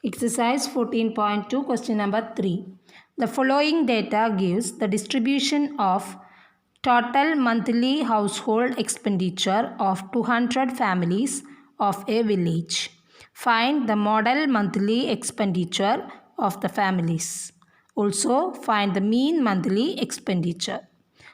Exercise 14.2, question number 3. The following data gives the distribution of total monthly household expenditure of 200 families of a village. Find the model monthly expenditure of the families. Also, find the mean monthly expenditure.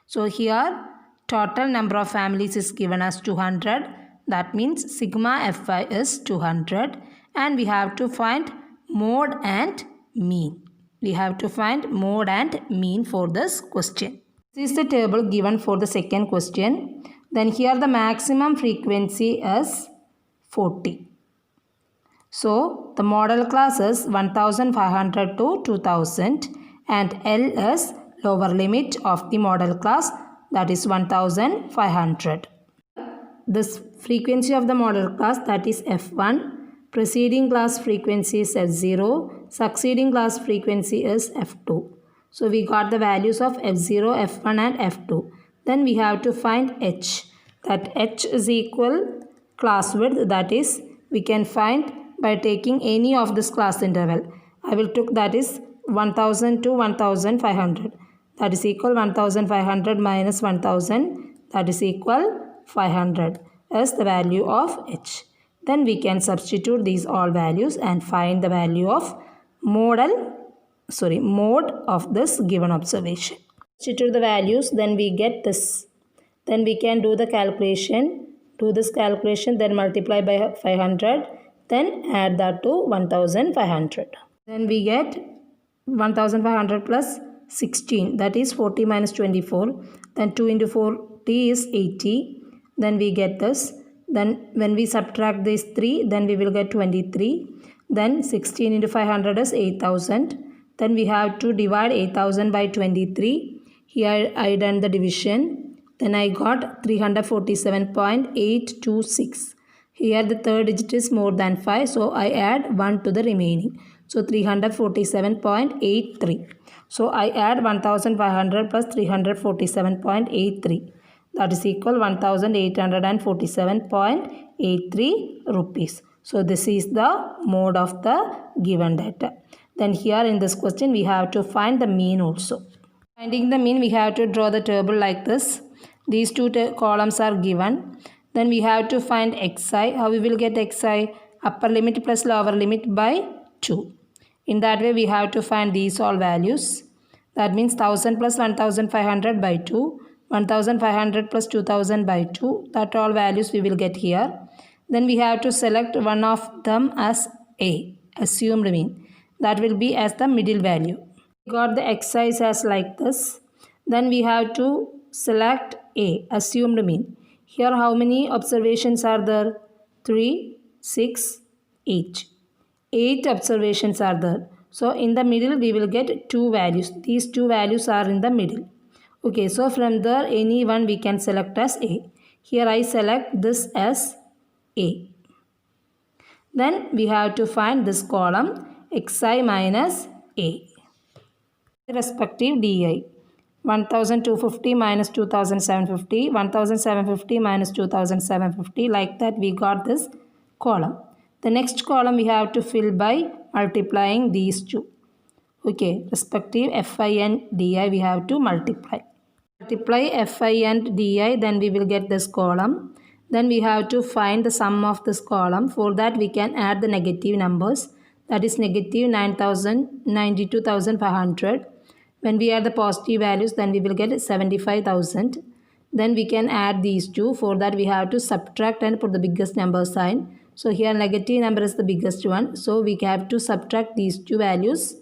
So, here total number of families is given as 200. That means sigma Fi is 200, and we have to find mode and mean. We have to find mode and mean for this question. This is the table given for the second question. Then here the maximum frequency is 40. So the model class is 1500 to 2000 and L is lower limit of the model class, that is 1500. This frequency of the model class, that is F1. Preceding class frequency is F0. Succeeding class frequency is F2. So we got the values of F0, F1 and F2. Then we have to find H. That H is equal class width, that is we can find by taking any of this class interval. I will took that is 1000 to 1500. That is equal 1500 minus 1000, that is equal 500 is the value of H. Then we can substitute these all values and find the value of mode of this given observation. Substitute the values, then we get this. Then we can do the calculation. Do this calculation, then multiply by 500. Then add that to 1500. Then we get 1500 plus 16, that is 40 minus 24. Then 2 into 40 is 80. Then we get this. Then when we subtract these 3, then we will get 23. Then 16 into 500 is 8000. Then we have to divide 8000 by 23. Here I done the division. Then I got 347.826. Here the third digit is more than 5. So I add 1 to the remaining. So 347.83. So I add 1500 plus 347.83. That is equal 1847.83 rupees. So this is the mode of the given data. Then here in this question we have to find the mean also. Finding the mean, we have to draw the table like this. These two columns are given. Then we have to find xi. How we will get xi? Upper limit plus lower limit by 2. In that way we have to find these all values. That means 1000 plus 1500 by 2. 1500 plus 2000 by 2. That all values we will get here. Then we have to select one of them as A, assumed mean. That will be as the middle value. We got the xi as like this. Then we have to select A, assumed mean. Here how many observations are there? 3, 6, 8. 8 observations are there. So in the middle we will get 2 values. These 2 values are in the middle. Okay, so from there any one we can select as A. Here I select this as A. Then we have to find this column xi minus A. Respective di. 1250 minus 2750, 1750 minus 2750, like that we got this column. The next column we have to fill by multiplying these two. Okay, respective Fi and Di we have to multiply. Multiply Fi and Di, then we will get this column. Then we have to find the sum of this column. For that we can add the negative numbers. That is negative 92,500. When we add the positive values, then we will get 75,000. Then we can add these two. For that we have to subtract and put the biggest number sign. So here negative number is the biggest one. So we have to subtract these two values.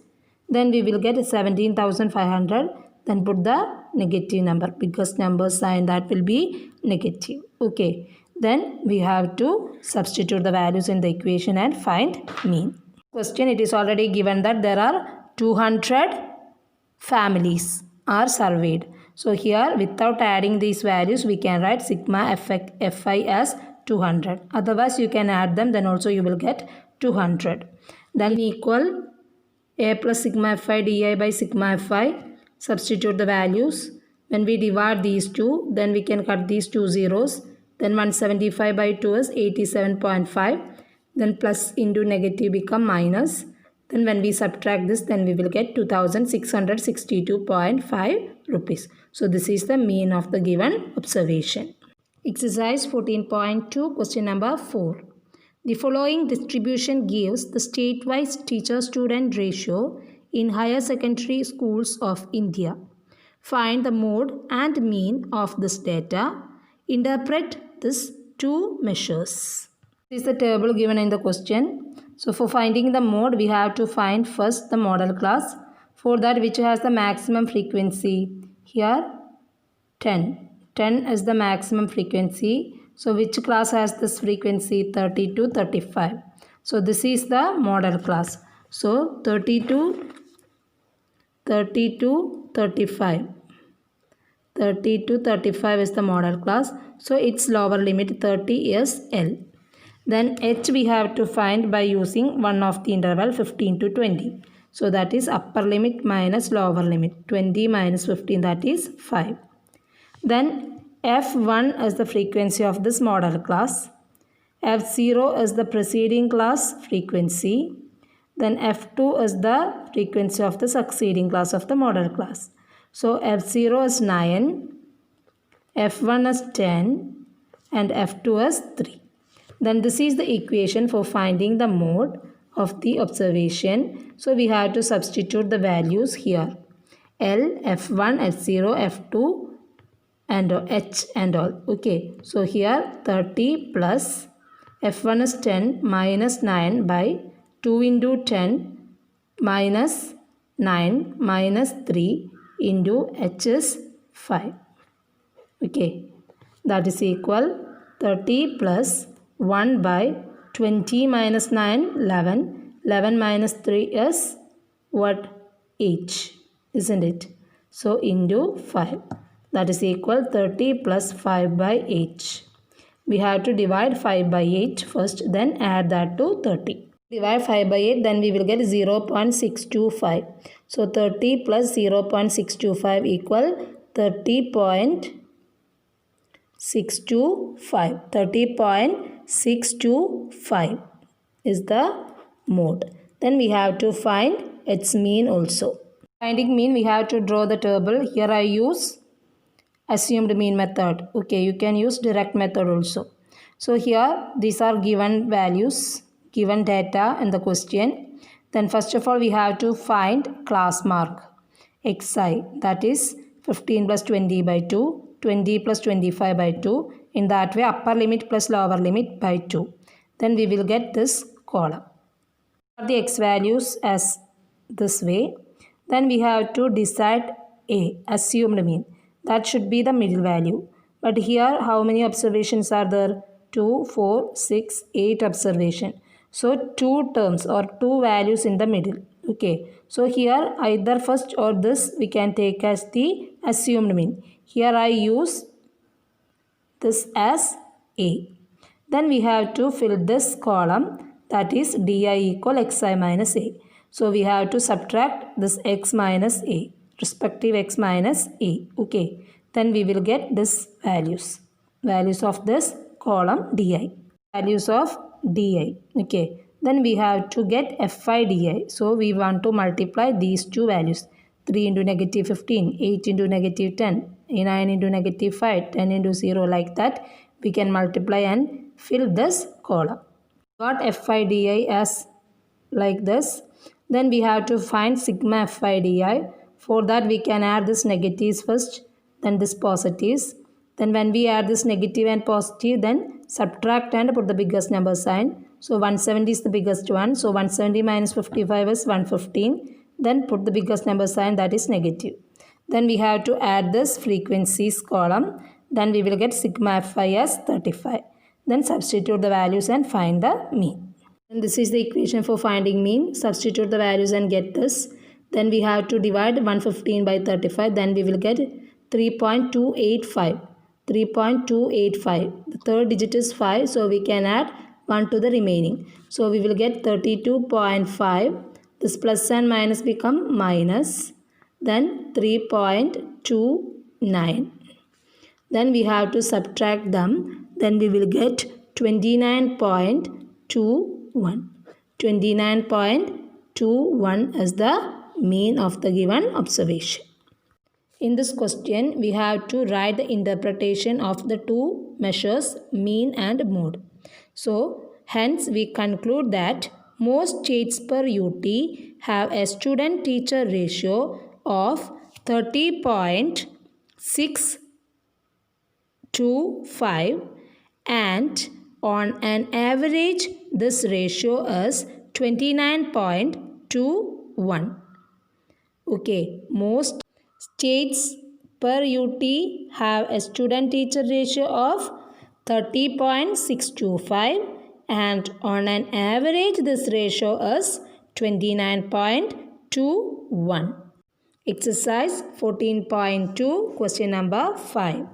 Then we will get 17,500. Then put the negative number, biggest number sign, that will be negative. Okay. Then we have to substitute the values in the equation and find mean. Question, it is already given that there are 200 families are surveyed. So here without adding these values we can write sigma Fi as 200. Otherwise you can add them, then also you will get 200. Then equal A plus sigma Fi di by sigma Fi. Substitute the values. When we divide these two, then we can cut these two zeros. Then 175 by 2 is 87.5. Then plus into negative become minus. Then when we subtract this, then we will get 2662.5 rupees. So this is the mean of the given observation. Exercise 14.2, question number 4. The following distribution gives the state-wise teacher-student ratio in higher secondary schools of India. Find the mode and mean of this data. Interpret these two measures. This is the table given in the question. So for finding the mode, we have to find first the model class. For that, which has the maximum frequency? Here 10. 10 is the maximum frequency. So which class has this frequency? 30 to 35. So this is the model class. So 30 to 35. 30 to 35 is the model class. So its lower limit 30 is L. Then H we have to find by using one of the interval 15 to 20. So that is upper limit minus lower limit. 20 minus 15, that is 5. Then F1 is the frequency of this model class. F0 is the preceding class frequency. Then F2 is the frequency of the succeeding class of the model class. So F0 is 9, F1 is 10 and F2 is 3. Then this is the equation for finding the mode of the observation. So we have to substitute the values here. L, F1, F0, F2 and H and all. Okay, so here 30 plus F1 is 10 minus 9 by 2 into 10 minus 9 minus 3 into H is 5. Okay, that is equal 30 plus 1 by 20 minus 9, 11. 11 minus 3 is what? 8, isn't it? So into 5. That is equal 30 plus 5 by 8. We have to divide 5 by 8 first, then add that to 30. Divide 5 by 8, then we will get 0.625. So 30 plus 0.625 equal 30.625. 30.625 is the mode. Then we have to find its mean also. Finding mean, we have to draw the table. Here I use assumed mean method. Okay, you can use direct method also. So here these are given values, given data in the question. Then first of all we have to find class mark xi, that is 15 plus 20 by 2, 20 plus 25 by 2. In that way upper limit plus lower limit by 2. Then we will get this column. The x values as this way. Then we have to decide A, assumed mean. That should be the middle value. But here how many observations are there? 2, 4, 6, 8 observation. So 2 terms or 2 values in the middle. Okay. So here either first or this we can take as the assumed mean. Here I use this as A. Then we have to fill this column, that is di equal xi minus A. So we have to subtract this x minus A, respective x minus A. Okay. Then we will get this values of this column di, values of di. Okay. Then we have to get fi di. So we want to multiply these two values. 3 into negative 15, 8 into negative 10, 9 into negative 5, 10 into 0, like that. We can multiply and fill this column. Got fi di as like this. Then we have to find sigma fi di. For that we can add this negatives first, then this positives. Then when we add this negative and positive, then subtract and put the biggest number sign. So 170 is the biggest one. So 170 minus 55 is 115. Then put the biggest number sign, that is negative. Then we have to add this frequencies column. Then we will get sigma fi as 35. Then substitute the values and find the mean. And this is the equation for finding mean. Substitute the values and get this. Then we have to divide 115 by 35. Then we will get 3.285. 3.285. The third digit is 5. So we can add 1 to the remaining. So we will get 32.5. This plus and minus become minus. Then 3.29. Then we have to subtract them. Then we will get 29.21. 29.21. 2, 1 is the mean of the given observation. In this question, we have to write the interpretation of the two measures, mean and mode. So, hence we conclude that most states per UT have a student-teacher ratio of 30.625 and on an average this ratio is 29.21. Okay, most states per UT have a student-teacher ratio of 30.625 and on an average this ratio is 29.21. Exercise 14.2, question number 5.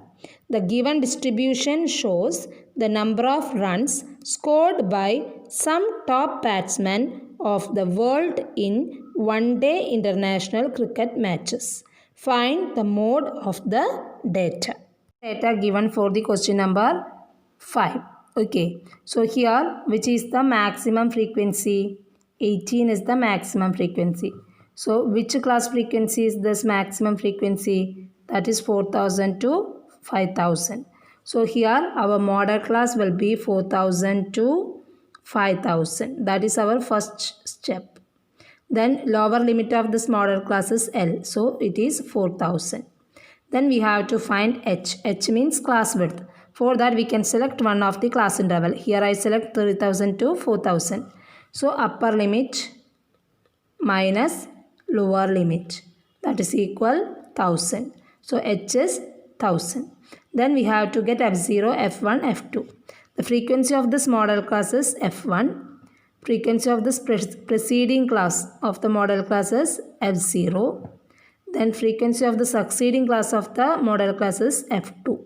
The given distribution shows the number of runs scored by some top batsmen of the world in one-day international cricket matches. Find the mode of the data. Data given for the question number 5. Okay, so here which is the maximum frequency? 18 is the maximum frequency. So which class frequency is this maximum frequency? That is 4000 to 5000. So here our model class will be 4000 to 5000. That is our first step. Then lower limit of this model class is L. So it is 4000. Then we have to find H. H means class width. For that we can select one of the class interval. Here I select 3000 to 4000. So upper limit minus lower limit, that is equal 1000. So H is 1000. Then we have to get F0, F1, F2. The frequency of this model class is F1. Frequency of this preceding class of the model class is F0. Then frequency of the succeeding class of the model class is F2.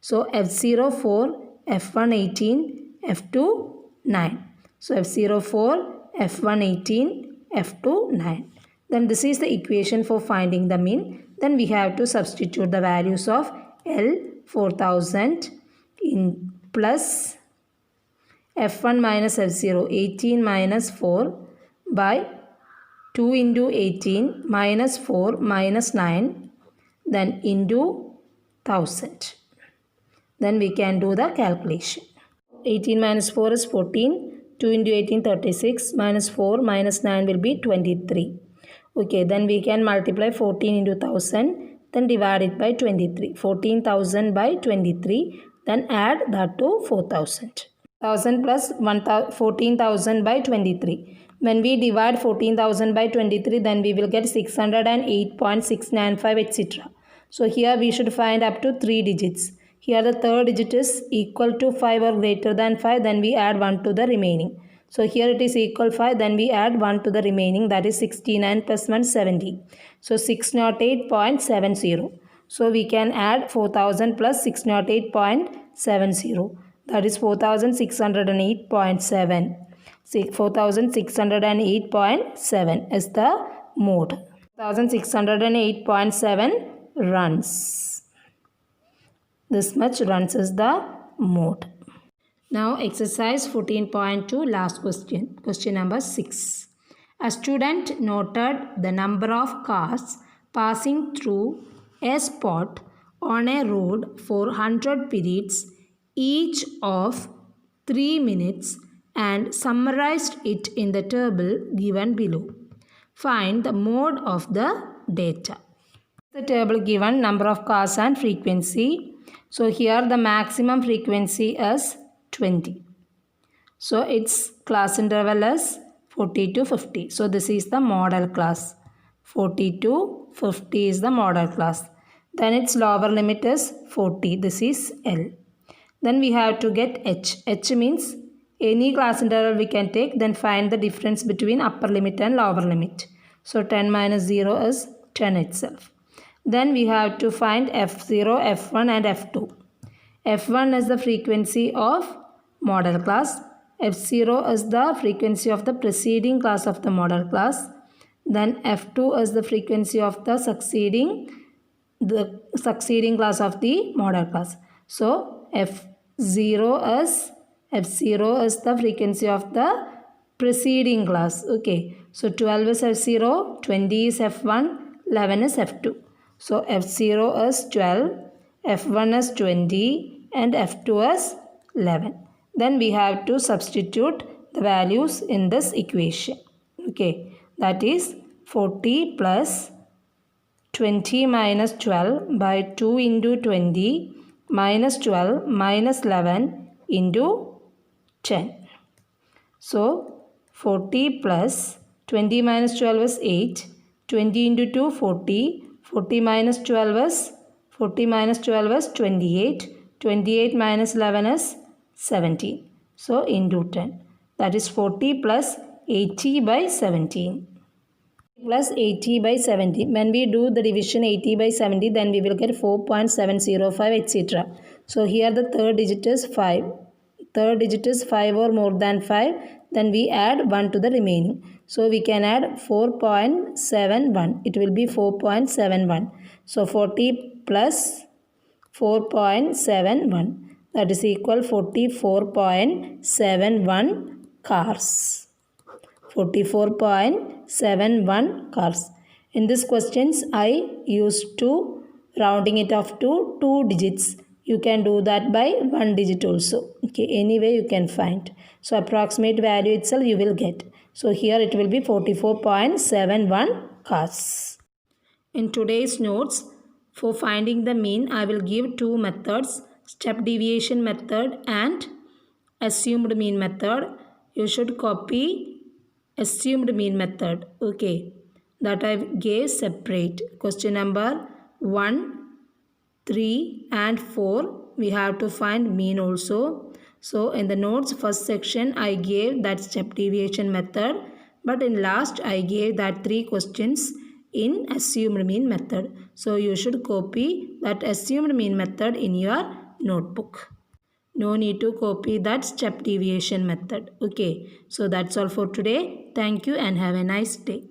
So F0 4, F1 18, F2 9. So F0 4, F1 18, F2 9. Then this is the equation for finding the mean. Then we have to substitute the values of L 4000 in plus F1 minus F0 18 minus 4 by 2 into 18 minus 4 minus 9 then into 1000. Then we can do the calculation. 18 minus 4 is 14. 2 into 18 36 minus 4 minus 9 will be 23. Okay, then we can multiply 14 into 1000, then divide it by 23. 14,000 by 23, then add that to 4,000. 1000 plus 14,000 by 23. When we divide 14,000 by 23, then we will get 608.695 etc. So here we should find up to 3 digits. Here the third digit is equal to 5 or greater than 5, then we add 1 to the remaining. So here it is equal 5, then we add 1 to the remaining, that is 69 plus 1 70. So 608.70. So we can add 4000 plus 608.70. That is 4608.7. 4608.7 is the mode. 4608.7 runs. This much runs is the mode. Now exercise 14.2, last question. Question number 6. A student noted the number of cars passing through a spot on a road for 100 periods each of 3 minutes and summarized it in the table given below. Find the mode of the data. The table given number of cars and frequency. So here the maximum frequency is 20. So its class interval is 40 to 50. So this is the model class. 40 to 50 is the model class. Then its lower limit is 40. This is L. Then we have to get H. H means any class interval we can take, then find the difference between upper limit and lower limit. So 10 minus 0 is 10 itself. Then we have to find F0, F1 and F2. F1 is the frequency of model class. F0 is the frequency of the preceding class of the model class. Then F2 is the frequency of the succeeding class of the model class. So F0 is the frequency of the preceding class. Okay. So 12 is F0, 20 is F1, 11 is F2. So F0 is 12, F1 is 20 and F2 is 11. Then we have to substitute the values in this equation. Okay, that is 40 plus 20 minus 12 by 2 into 20 minus 12 minus 11 into 10. So 40 plus 20 minus 12 is 8. 20 into 2 40. 40 minus 12 is 28. 28 minus 11 is 17. So into 10. That is 40 plus 80 by 17. Plus 80 by 70. When we do the division 80 by 70, then we will get 4.705 etc. So here the third digit is 5. Third digit is 5 or more than 5. Then we add 1 to the remaining. So we can add 4.71. It will be 4.71. So 40 plus 4.71. That is equal 44.71 cars. 44.71 cars. In this questions, I used to rounding it off to 2 digits. You can do that by 1 digit also. Okay, anyway you can find. So approximate value itself you will get. So here it will be 44.71 cars. In today's notes, for finding the mean, I will give 2 methods, step deviation method and assumed mean method. You should copy assumed mean method. Okay, that I gave separate. Question number 1, 3 and 4 we have to find mean also. So in the notes first section I gave that step deviation method, but in last I gave that 3 questions in assumed mean method. So you should copy that assumed mean method in your notebook. No need to copy that step deviation method. Okay, so that's all for today. Thank you and have a nice day.